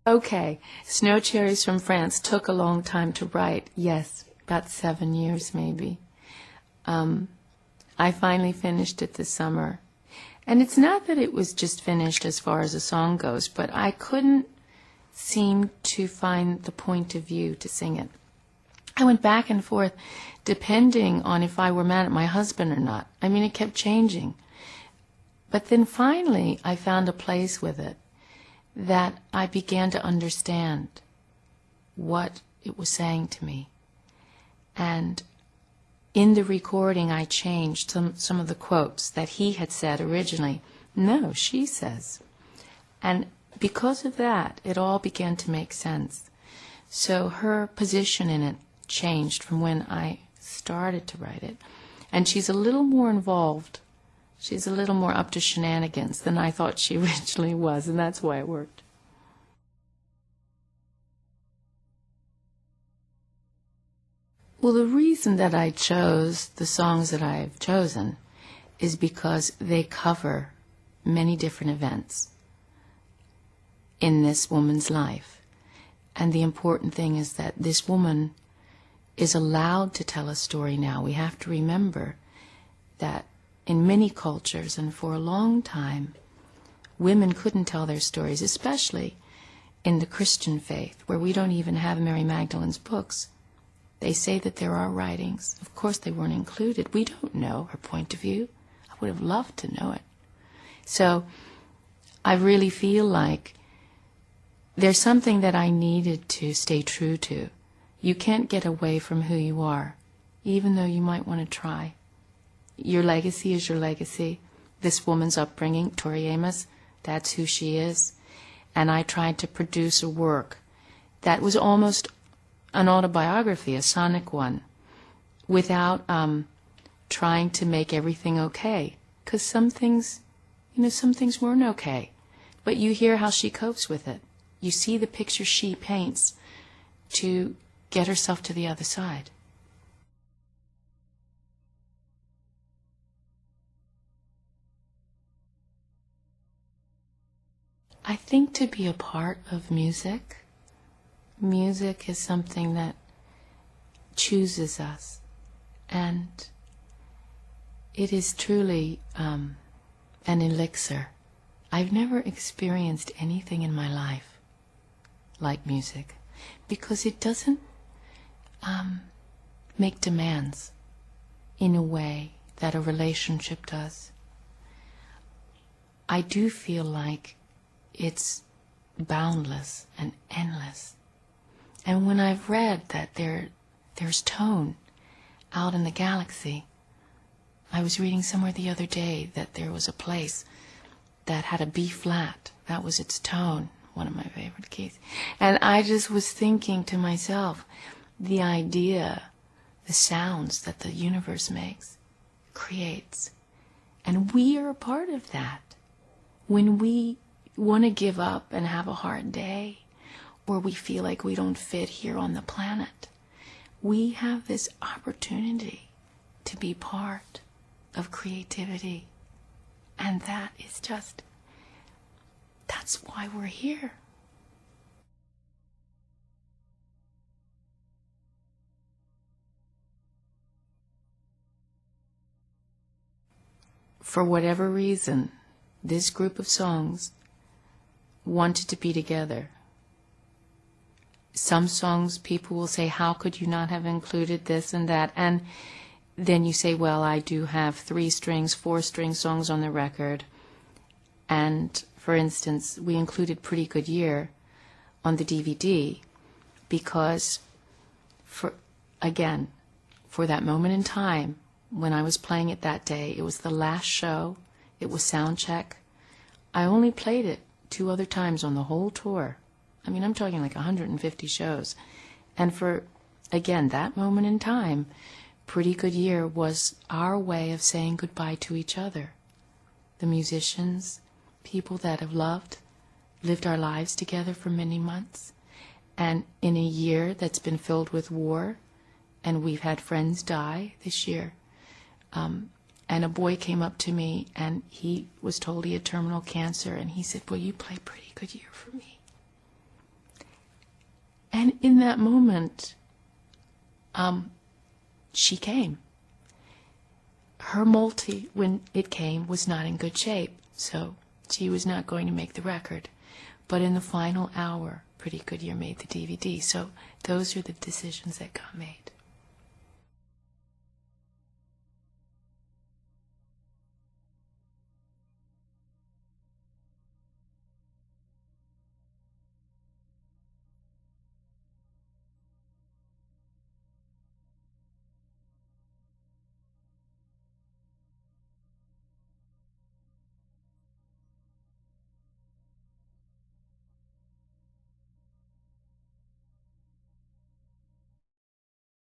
Okay, Snow Cherries from France took a long time to write. Yes, about 7 years maybe. I finally finished it this summer. And it's not that it was just finished as far as the song goes, but I couldn't seem to find the point of view to sing it. I went back and forth depending on if I were mad at my husband or not. I mean, it kept changing. But then finally I found a place with it that I began to understand what it was saying to me. And in the recording, I changed some of the quotes that he had said originally. No, she says. And because of that, it all began to make sense. So her position in it changed from when I started to write it. And she's a little more involved. She's a little more up to shenanigans than I thought she originally was, and that's why it worked. Well, the reason that I chose the songs that I've chosen is because they cover many different events in this woman's life. And the important thing is that this woman is allowed to tell a story now. We have to remember that in many cultures and for a long time, women couldn't tell their stories, especially in the Christian faith, where we don't even have Mary Magdalene's books. They say that there are writings. Of course, they weren't included. We don't know her point of view. I would have loved to know it. So I really feel like there's something that I needed to stay true to. You can't get away from who you are, even though you might want to try. Your legacy is your legacy. This woman's upbringing, Tori Amos, that's who she is. And I tried to produce a work that was almost an autobiography, a sonic one, without trying to make everything okay. Because some things weren't okay. But you hear how she copes with it. You see the picture she paints to get herself to the other side. I think to be a part of music is something that chooses us, and it is truly an elixir. I've never experienced anything in my life like music, because it doesn't make demands in a way that a relationship does. I do feel like it's boundless and endless. And when I've read that there's tone out in the galaxy, I was reading somewhere the other day that there was a place that had a B flat. That was its tone, one of my favorite keys. And I just was thinking to myself, the idea, the sounds that the universe makes, creates. And we are a part of that. When we want to give up and have a hard day, or we feel like we don't fit here on the planet, we have this opportunity to be part of creativity. And that's why we're here. For whatever reason, this group of songs wanted to be together. Some songs people will say, how could you not have included this and that? And then you say, well, I do have 3-string, 4-string songs on the record. And, for instance, we included Pretty Good Year on the DVD because, for that moment in time, when I was playing it that day, it was the last show, it was sound check. I only played it 2 other times on the whole tour. I mean, I'm talking like 150 shows. And for, again, that moment in time, Pretty Good Year was our way of saying goodbye to each other. The musicians, people that have lived our lives together for many months. And in a year that's been filled with war, and we've had friends die this year, and a boy came up to me, and he was told he had terminal cancer, and he said, will you play Pretty Good Year for me? And in that moment, she came. Her multi, when it came, was not in good shape, so she was not going to make the record. But in the final hour, Pretty Good Year made the DVD. So those are the decisions that got made.